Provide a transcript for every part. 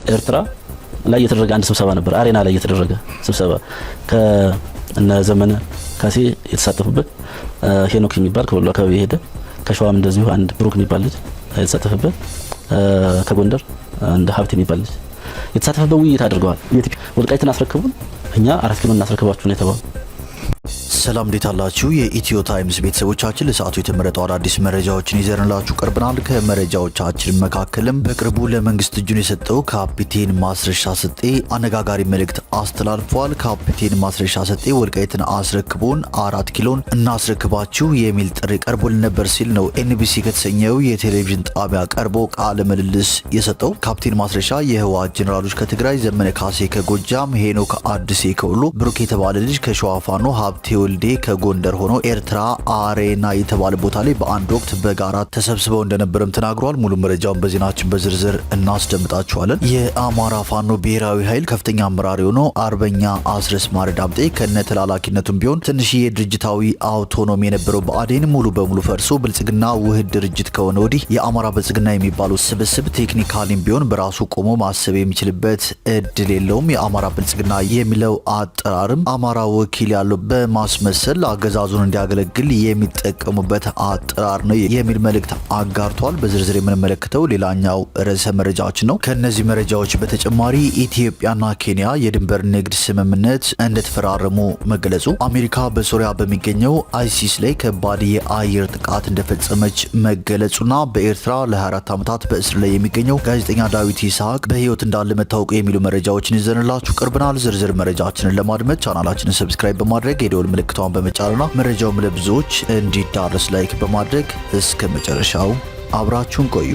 ኤርትራ ላይ የተደረገ አንድ ስብሰባ ነበር። አሬና ላይ የተደረገ ስብሰባ ከእነ ዘመነ ካሴ የተሳተፉበት ሄኖክ የሚባል ከወሎ አካባቢ ሄደ። ከሸዋም እንደዚሁ አንድ ብሩክ የሚባል ልጅ የተሳተፈበት ከጎንደር አንድ ሀብት የሚባል ልጅ የተሳተፈበት ውይይት አድርገዋል። ወልቃይትን አስረክቡን እኛ 4 ኪሎ እናስረክባችሁ ነው የተባለው። ሰላም እንዴት አላችሁ? የኢትዮ ታይምስ ቤተሰቦቻችን ለሰዓቱ የተመረጡ አዳዲስ መረጃዎችን ይዘንላችሁ ቀርበናል። ከመረጃዎቻችን መካከልም በቅርቡ ለመንግስት እጁን የሰጠው ካፒቴን ማስረሻ ሰጤ አነጋጋሪ መልእክት አስተላልፏል። ካፒቴን ማስረሻ ሰጤ ወልቃይትን አስረክቦን 4 ኪሎን እናስረክባችሁ የሚል ጥሪ ቀርቦልን ነበር ሲል ነው ኤንቢሲ ከተሰኘው የቴሌቪዥን ጣቢያ ቀርቦ ቃለ ምልልስ የሰጠው። ካፒቴን ማስረሻ የህወሓት ጄኔራሎች ከትግራይ፣ ዘመነ ካሴ ከጎጃም፣ ሄኖክ አዲሴ ከወሎ፣ ብሩክ የተባለ ልጅ ከሸዋ ፋኖ፣ ሀብቴ ወልዴ ከጎንደር ሆኖ ኤርትራ አሬና የተባለ ቦታ ላይ በአንድ ወቅት በጋራ ተሰብስበው እንደነበረም ተናግሯል። ሙሉ መረጃውን በዜናችን በዝርዝር እናስደምጣችኋለን። የአማራ ፋኖ ብሔራዊ ኃይል ከፍተኛ አመራር የሆነው አርበኛ አስረስ ማረ ዳምጤ ከነተላላኪነቱም ቢሆን ትንሽዬ ድርጅታዊ አውቶኖሚ የነበረው ብአዴን ሙሉ በሙሉ ፈርሶ ብልጽግና ውህድ ድርጅት ከሆነ ወዲህ የአማራ ብልጽግና የሚባለው ስብስብ ቴክኒካሊም ቢሆን በራሱ ቆሞ ማሰብ የሚችልበት እድል የለውም። የአማራ ብልጽግና የሚለው አጠራርም አማራ ወኪል ያለው በማስመሰል አገዛዙን እንዲያገለግል የሚጠቀሙበት አጠራር ነው የሚል መልእክት አጋርቷል። በዝርዝር የምንመለከተው ሌላኛው ርዕሰ መረጃችን ነው። ከነዚህ መረጃዎች በተጨማሪ ኢትዮጵያና ኬንያ የድንበር ንግድ ስምምነት እንደተፈራረሙ መገለጹ፣ አሜሪካ በሶሪያ በሚገኘው አይሲስ ላይ ከባድ የአየር ጥቃት እንደፈጸመች መገለጹና በኤርትራ ለ24 ዓመታት በእስር ላይ የሚገኘው ጋዜጠኛ ዳዊት ይስሐቅ በህይወት እንዳለ መታወቁ የሚሉ መረጃዎችን ይዘንላችሁ ቀርበናል። ዝርዝር መረጃችንን ለማድመጥ ቻናላችንን ሰብስክራይብ በማድረግ የደወል ምልክቷን በመጫንና መረጃውም ለብዙዎች እንዲዳረስ ላይክ በማድረግ እስከ መጨረሻው አብራችሁን ቆዩ።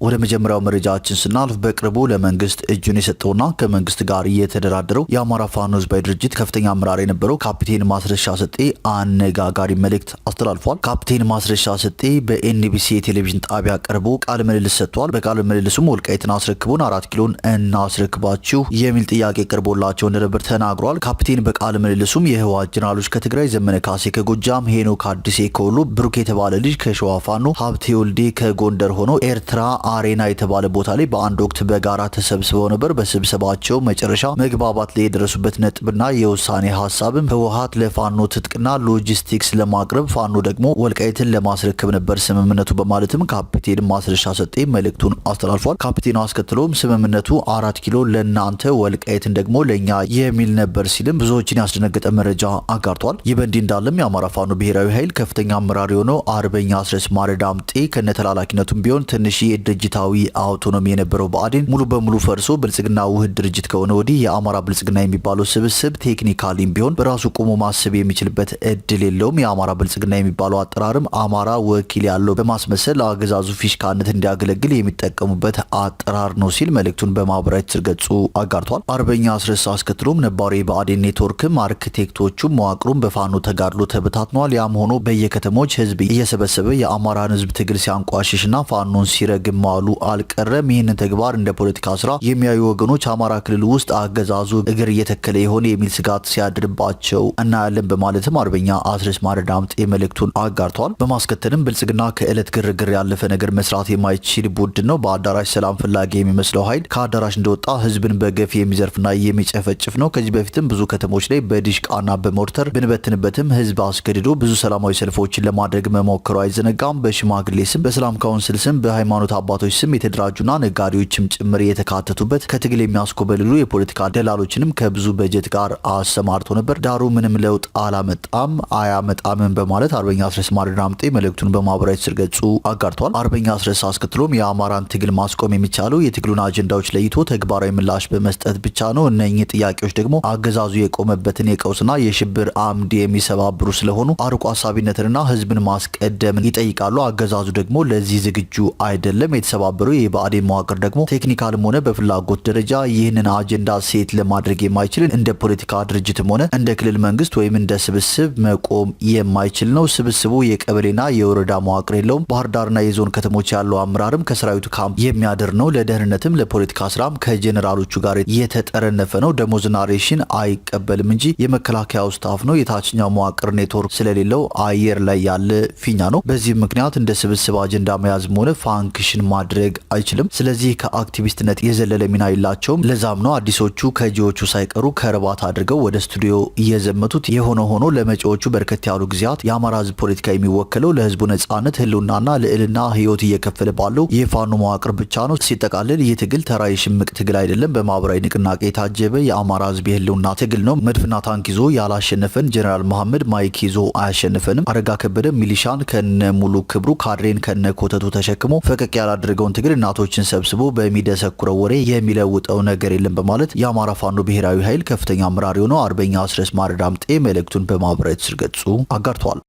ወደ መጀመሪያው መረጃችን ስናልፍ በቅርቡ ለመንግስት እጁን የሰጠውና ከመንግስት ጋር እየተደራደረው የአማራ ፋኖ ህዝባዊ ድርጅት ከፍተኛ አመራር የነበረው ካፒቴን ማስረሻ ሰጤ አነጋጋሪ መልእክት አስተላልፏል። ካፒቴን ማስረሻ ሰጤ በኤንቢሲ የቴሌቪዥን ጣቢያ ቀርቦ ቃለ ምልልስ ሰጥቷል። በቃለ ምልልሱም ወልቃይትን አስረክቦን 4 ኪሎን እናስረክባችሁ የሚል ጥያቄ ቀርቦላቸው እንደነበር ተናግሯል። ካፒቴን በቃለ ምልልሱም የህወሓት ጄኔራሎች ከትግራይ፣ ዘመነ ካሴ ከጎጃም፣ ሄኖክ አዲሴ ከወሎ፣ ብሩክ የተባለ ልጅ ከሸዋ ፋኖ፣ ሀብቴ ወልዴ ከጎንደር ሆኖ ኤርትራ አሬና የተባለ ቦታ ላይ በአንድ ወቅት በጋራ ተሰብስበው ነበር። በስብሰባቸው መጨረሻ መግባባት ላይ የደረሱበት ነጥብና የውሳኔ ሀሳብም ህወሓት ለፋኖ ትጥቅና ሎጂስቲክስ ለማቅረብ፣ ፋኖ ደግሞ ወልቃይትን ለማስረከብ ነበር ስምምነቱ በማለትም ካፒቴን ማስረሻ ሰጤ መልእክቱን አስተላልፏል። ካፒቴኑ አስከትሎም ስምምነቱ 4 ኪሎ ለናንተ ወልቃይትን ደግሞ ለኛ የሚል ነበር ሲልም ብዙዎችን ያስደነገጠ መረጃ አጋርቷል። ይህ በእንዲህ እንዳለም የአማራ ፋኖ ብሔራዊ ኃይል ከፍተኛ አመራር የሆነው አርበኛ አስረስ ማረ ዳምጤ ከነተላላኪነቱም ቢሆን ትንሽ ድርጅታዊ አውቶኖሚ የነበረው ብአዴን ሙሉ በሙሉ ፈርሶ ብልጽግና ውህድ ድርጅት ከሆነ ወዲህ የአማራ ብልጽግና የሚባለው ስብስብ ቴክኒካሊም ቢሆን በራሱ ቆሞ ማሰብ የሚችልበት እድል የለውም። የአማራ ብልጽግና የሚባለው አጠራርም አማራ ወኪል ያለው በማስመሰል አገዛዙ ፊሽካነት እንዲያገለግል የሚጠቀሙበት አጠራር ነው ሲል መልእክቱን በማህበራዊ ትስስር ገጹ አጋርቷል። አርበኛ አስረስ አስከትሎም ነባሪ ብአዴን ኔትወርክም አርክቴክቶቹም መዋቅሩም በፋኖ ተጋድሎ ተበታትኗል። ያም ሆኖ በየከተሞች ህዝብ እየሰበሰበ የአማራን ህዝብ ትግል ሲያንቋሽሽና ፋኖን ሲረግም ማሉ አልቀረም። ይህንን ተግባር እንደ ፖለቲካ ስራ የሚያዩ ወገኖች አማራ ክልል ውስጥ አገዛዙ እግር እየተከለ የሆነ የሚል ስጋት ሲያድርባቸው እናያለን በማለትም አርበኛ አስረስ ማረ ዳምጤ መልእክቱን አጋርቷል። በማስከተልም ብልጽግና ከእለት ግርግር ያለፈ ነገር መስራት የማይችል ቡድን ነው። በአዳራሽ ሰላም ፍላጊ የሚመስለው ኃይል ከአዳራሽ እንደወጣ ህዝብን በገፍ የሚዘርፍና የሚጨፈጭፍ ነው። ከዚህ በፊትም ብዙ ከተሞች ላይ በዲሽቃና በሞርተር ብንበትንበትም ህዝብ አስገድዶ ብዙ ሰላማዊ ሰልፎችን ለማድረግ መሞከሩ አይዘነጋም። በሽማግሌ ስም፣ በሰላም ካውንስል ስም፣ በሃይማኖት አባቶች ስም የተደራጁና ነጋዴዎችም ጭምር የተካተቱበት ከትግል የሚያስኮበልሉ የፖለቲካ ደላሎችንም ከብዙ በጀት ጋር አሰማርቶ ነበር። ዳሩ ምንም ለውጥ አላመጣም አያመጣምም በማለት አርበኛ አስረስ ማረ ዳምጤ መልእክቱን በማህበራዊ ትስስር ገጹ አጋርቷል። አርበኛ አስረስ አስከትሎም የአማራን ትግል ማስቆም የሚቻለው የትግሉን አጀንዳዎች ለይቶ ተግባራዊ ምላሽ በመስጠት ብቻ ነው። እነኚህ ጥያቄዎች ደግሞ አገዛዙ የቆመበትን የቀውስና የሽብር አምድ የሚሰባብሩ ስለሆኑ አርቆ ሀሳቢነትንና ህዝብን ማስቀደምን ይጠይቃሉ። አገዛዙ ደግሞ ለዚህ ዝግጁ አይደለም። የተሰባበረው የብአዴን መዋቅር ደግሞ ቴክኒካልም ሆነ በፍላጎት ደረጃ ይህንን አጀንዳ ሴት ለማድረግ የማይችል እንደ ፖለቲካ ድርጅትም ሆነ እንደ ክልል መንግስት ወይም እንደ ስብስብ መቆም የማይችል ነው። ስብስቡ የቀበሌና የወረዳ መዋቅር የለውም። ባህር ዳርና የዞን ከተሞች ያለው አመራርም ከሰራዊቱ ካምፕ የሚያድር ነው። ለደህንነትም ለፖለቲካ ስራም ከጄኔራሎቹ ጋር የተጠረነፈ ነው። ደሞዝና ሬሽን አይቀበልም እንጂ የመከላከያው ስታፍ ነው። የታችኛው መዋቅር ኔትወርክ ስለሌለው አየር ላይ ያለ ፊኛ ነው። በዚህ ምክንያት እንደ ስብስብ አጀንዳ መያዝም ሆነ ፋንክሽን ማድረግ አይችልም። ስለዚህ ከአክቲቪስትነት የዘለለ ሚና የላቸውም። ለዛም ነው አዲሶቹ ከጂዎቹ ሳይቀሩ ከረባት አድርገው ወደ ስቱዲዮ እየዘመቱት። የሆነ ሆኖ ለመጪዎቹ በርከት ያሉ ጊዜያት የአማራ ህዝብ ፖለቲካ የሚወከለው ለህዝቡ ነጻነት ህልውናና ልዕልና ህይወት እየከፈለ ባለው የፋኖ መዋቅር ብቻ ነው። ሲጠቃልል ይህ ትግል ተራ የሽምቅ ትግል አይደለም። በማህበራዊ ንቅናቄ የታጀበ የአማራ ህዝብ የህልውና ትግል ነው። መድፍና ታንክ ይዞ ያላሸነፈን ጀነራል መሐመድ ማይክ ይዞ አያሸንፈንም። አረጋ ከበደ ሚሊሻን ከነ ሙሉ ክብሩ ካድሬን ከነ ኮተቱ ተሸክሞ ፈቀቅ ያላደረገውን ትግል እናቶችን ሰብስቦ በሚደሰኩረው ወሬ የሚለውጠው ነገር የለም በማለት የአማራ ፋኖ ብሔራዊ ኃይል ከፍተኛ አመራር የሆነው አርበኛ አስረስ ማረ ዳምጤ መልእክቱን በማህበራዊ ትስስር ገጹ አጋርተዋል።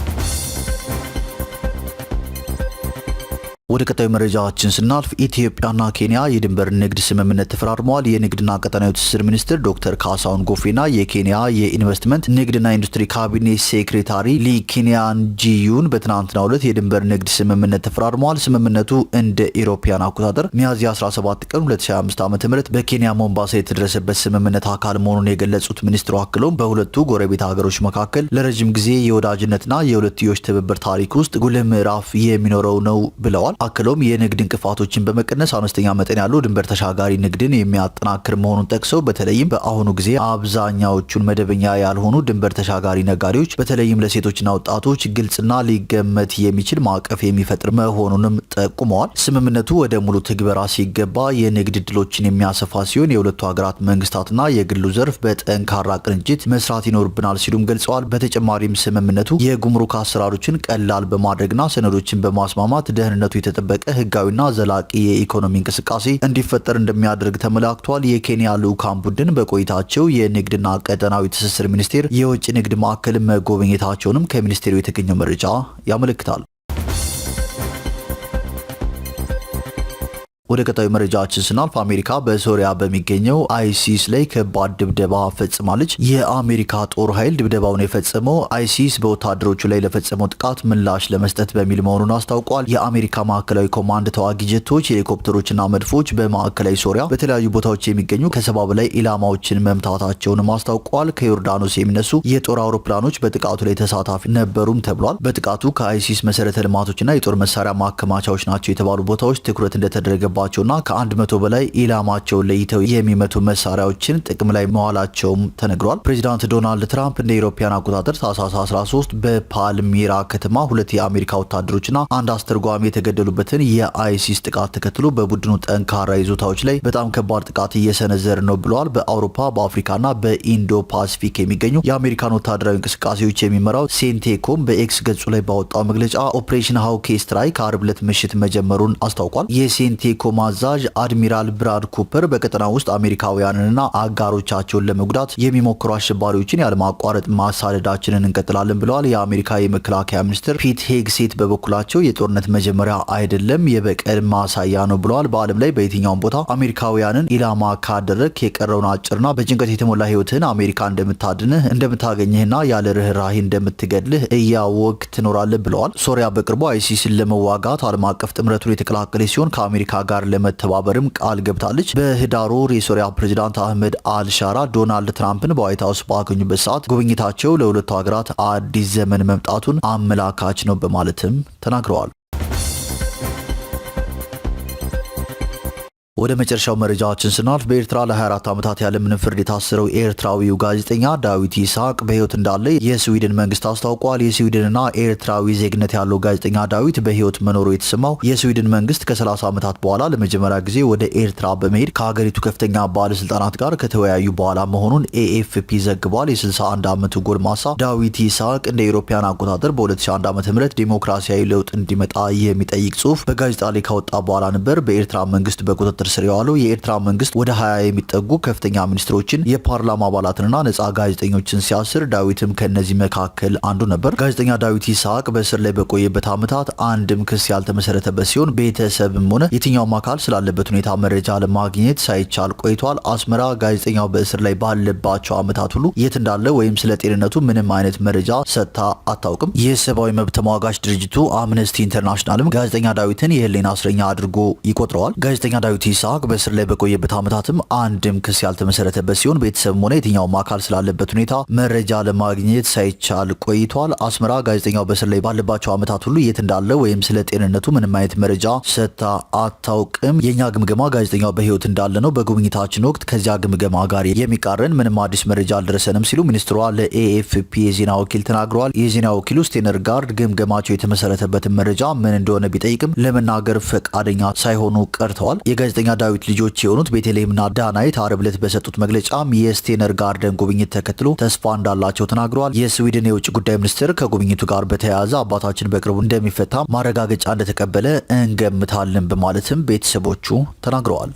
ወደ ቀጣዩ መረጃችን ስናልፍ ኢትዮጵያና ኬንያ የድንበር ንግድ ስምምነት ተፈራርመዋል። የንግድና ቀጠናዊ ትስስር ሚኒስትር ዶክተር ካሳሁን ጎፌና የኬንያ የኢንቨስትመንት ንግድና ኢንዱስትሪ ካቢኔ ሴክሬታሪ ሊኪንያንጂዩን በትናንትናው ዕለት የድንበር ንግድ ስምምነት ተፈራርመዋል። ስምምነቱ እንደ ኢሮፓያን አቆጣጠር ሚያዝያ 17 ቀን 2025 ዓ.ም በኬንያ ሞምባሳ የተደረሰበት ስምምነት አካል መሆኑን የገለጹት ሚኒስትሩ አክለውም በሁለቱ ጎረቤት ሀገሮች መካከል ለረጅም ጊዜ የወዳጅነትና የሁለትዮሽ ትብብር ታሪክ ውስጥ ጉልህ ምዕራፍ የሚኖረው ነው ብለዋል። አክለውም የንግድ እንቅፋቶችን በመቀነስ አነስተኛ መጠን ያለው ድንበር ተሻጋሪ ንግድን የሚያጠናክር መሆኑን ጠቅሰው በተለይም በአሁኑ ጊዜ አብዛኛዎቹን መደበኛ ያልሆኑ ድንበር ተሻጋሪ ነጋዴዎች በተለይም ለሴቶችና ወጣቶች ግልጽና ሊገመት የሚችል ማዕቀፍ የሚፈጥር መሆኑንም ጠቁመዋል። ስምምነቱ ወደ ሙሉ ትግበራ ሲገባ የንግድ እድሎችን የሚያሰፋ ሲሆን የሁለቱ ሀገራት መንግስታትና የግሉ ዘርፍ በጠንካራ ቅንጅት መስራት ይኖርብናል ሲሉም ገልጸዋል። በተጨማሪም ስምምነቱ የጉምሩክ አሰራሮችን ቀላል በማድረግና ሰነዶችን በማስማማት ደህንነቱ የተጠበቀ ህጋዊና ዘላቂ የኢኮኖሚ እንቅስቃሴ እንዲፈጠር እንደሚያደርግ ተመላክቷል። የኬንያ ልዑካን ቡድን በቆይታቸው የንግድና ቀጠናዊ ትስስር ሚኒስቴር የውጭ ንግድ ማዕከል መጎብኘታቸውንም ከሚኒስቴሩ የተገኘው መረጃ ያመለክታል። ወደ ቀጣዩ መረጃችን ስናልፍ አሜሪካ በሶሪያ በሚገኘው አይሲስ ላይ ከባድ ድብደባ ፈጽማለች። የአሜሪካ ጦር ኃይል ድብደባውን የፈጸመው አይሲስ በወታደሮቹ ላይ ለፈጸመው ጥቃት ምላሽ ለመስጠት በሚል መሆኑን አስታውቋል። የአሜሪካ ማዕከላዊ ኮማንድ ተዋጊ ጀቶች፣ ሄሊኮፕተሮችና መድፎች በማዕከላዊ ሶሪያ በተለያዩ ቦታዎች የሚገኙ ከ70 በላይ ኢላማዎችን መምታታቸውንም አስታውቋል። ከዮርዳኖስ የሚነሱ የጦር አውሮፕላኖች በጥቃቱ ላይ ተሳታፊ ነበሩም ተብሏል። በጥቃቱ ከአይሲስ መሰረተ ልማቶችና የጦር መሳሪያ ማከማቻዎች ናቸው የተባሉ ቦታዎች ትኩረት እንደተደረገ ባቸውና ከ100 በላይ ኢላማቸውን ለይተው የሚመቱ መሳሪያዎችን ጥቅም ላይ መዋላቸውም ተነግሯል። ፕሬዚዳንት ዶናልድ ትራምፕ እንደ ኢሮፓያን አቆጣጠር ታህሳስ 13 በፓልሚራ ከተማ 2 የአሜሪካ ወታደሮችና አንድ አስተርጓሚ የተገደሉበትን የአይሲስ ጥቃት ተከትሎ በቡድኑ ጠንካራ ይዞታዎች ላይ በጣም ከባድ ጥቃት እየሰነዘረ ነው ብለዋል። በአውሮፓ በአፍሪካና በኢንዶ ፓሲፊክ የሚገኙ የአሜሪካን ወታደራዊ እንቅስቃሴዎች የሚመራው ሴንቴኮም በኤክስ ገጹ ላይ ባወጣው መግለጫ ኦፕሬሽን ሃውኬ ስትራይክ አርብ ዕለት ምሽት መጀመሩን አስታውቋል። የሴንቴኮም አዛዥ አድሚራል ብራድ ኩፐር በቀጠናው ውስጥ አሜሪካውያንንና አጋሮቻቸውን ለመጉዳት የሚሞክሩ አሸባሪዎችን ያለማቋረጥ ማሳደዳችንን እንቀጥላለን ብለዋል። የአሜሪካ የመከላከያ ሚኒስትር ፒት ሄግሴት በበኩላቸው የጦርነት መጀመሪያ አይደለም የበቀል ማሳያ ነው ብለዋል። በዓለም ላይ በየትኛውም ቦታ አሜሪካውያንን ኢላማ ካደረግ የቀረውን አጭርና በጭንቀት የተሞላ ህይወትህን አሜሪካ እንደምታድንህ እንደምታገኝህና ያለ ርህራሄ እንደምትገድልህ እያወቅ ትኖራለህ ብለዋል። ሶሪያ በቅርቡ አይሲስን ለመዋጋት ዓለም አቀፍ ጥምረቱን የተቀላቀለ ሲሆን ከአሜሪካ ጋር ለመተባበርም ቃል ገብታለች። በህዳር ወር የሶሪያ ፕሬዝዳንት አህመድ አልሻራ ዶናልድ ትራምፕን በዋይት ሀውስ ባገኙበት ሰዓት ጉብኝታቸው ለሁለቱ ሀገራት አዲስ ዘመን መምጣቱን አመላካች ነው በማለትም ተናግረዋል። ወደ መጨረሻው መረጃችን ስናልፍ በኤርትራ ለ24 ዓመታት ያለምንም ፍርድ የታሰረው ኤርትራዊው ጋዜጠኛ ዳዊት ይስሐቅ በህይወት እንዳለ የስዊድን መንግስት አስታውቋል። የስዊድንና ኤርትራዊ ዜግነት ያለው ጋዜጠኛ ዳዊት በህይወት መኖሩ የተሰማው የስዊድን መንግስት ከ30 ዓመታት በኋላ ለመጀመሪያ ጊዜ ወደ ኤርትራ በመሄድ ከሀገሪቱ ከፍተኛ ባለስልጣናት ጋር ከተወያዩ በኋላ መሆኑን ኤኤፍፒ ዘግቧል። የ61 ዓመቱ ጎልማሳ ዳዊት ይስሐቅ እንደ አውሮፓውያን አቆጣጠር በ2001 ዓ.ም ዲሞክራሲያዊ ለውጥ እንዲመጣ የሚጠይቅ ጽሁፍ በጋዜጣ ላይ ካወጣ በኋላ ነበር በኤርትራ መንግስት በቁጥጥር በቁጥጥር ስር የዋለው የኤርትራ መንግስት ወደ 20 የሚጠጉ ከፍተኛ ሚኒስትሮችን፣ የፓርላማ አባላትንና ነጻ ጋዜጠኞችን ሲያስር ዳዊትም ከነዚህ መካከል አንዱ ነበር። ጋዜጠኛ ዳዊት ይስሐቅ በእስር ላይ በቆየበት ዓመታት አንድም ክስ ያልተመሰረተበት ሲሆን ቤተሰብም ሆነ የትኛውም አካል ስላለበት ሁኔታ መረጃ ለማግኘት ሳይቻል ቆይቷል። አስመራ ጋዜጠኛው በእስር ላይ ባለባቸው ዓመታት ሁሉ የት እንዳለ ወይም ስለ ጤንነቱ ምንም አይነት መረጃ ሰጥታ አታውቅም። የሰብአዊ መብት ተሟጋች ድርጅቱ አምነስቲ ኢንተርናሽናልም ጋዜጠኛ ዳዊትን የህሊና እስረኛ አድርጎ ይቆጥረዋል። ጋዜጠኛ ዳዊት ይስሐቅ በእስር ላይ በቆየበት ዓመታትም አንድም ክስ ያልተመሰረተበት ሲሆን ቤተሰብም ሆነ የትኛውም አካል ስላለበት ሁኔታ መረጃ ለማግኘት ሳይቻል ቆይቷል። አስመራ ጋዜጠኛው በእስር ላይ ባለባቸው ዓመታት ሁሉ የት እንዳለ ወይም ስለ ጤንነቱ ምንም አይነት መረጃ ሰጥታ አታውቅም። የኛ ግምገማ ጋዜጠኛው በህይወት እንዳለ ነው። በጉብኝታችን ወቅት ከዚያ ግምገማ ጋር የሚቃረን ምንም አዲስ መረጃ አልደረሰንም ሲሉ ሚኒስትሯ ለኤኤፍፒ የዜና ወኪል ተናግረዋል። የዜና ወኪሉ ስቴነርጋርድ ግምገማቸው የተመሰረተበትን መረጃ ምን እንደሆነ ቢጠይቅም ለመናገር ፈቃደኛ ሳይሆኑ ቀርተዋል። የጋዜጠኛ ዳዊት ልጆች የሆኑት ቤተልሔምና ዳናይት ዓርብ ዕለት በሰጡት መግለጫም የስቴነርጋርደን ጉብኝት ተከትሎ ተስፋ እንዳላቸው ተናግረዋል። የስዊድን የውጭ ጉዳይ ሚኒስትር ከጉብኝቱ ጋር በተያያዘ አባታችን በቅርቡ እንደሚፈታ ማረጋገጫ እንደተቀበለ እንገምታለን በማለትም ቤተሰቦቹ ተናግረዋል።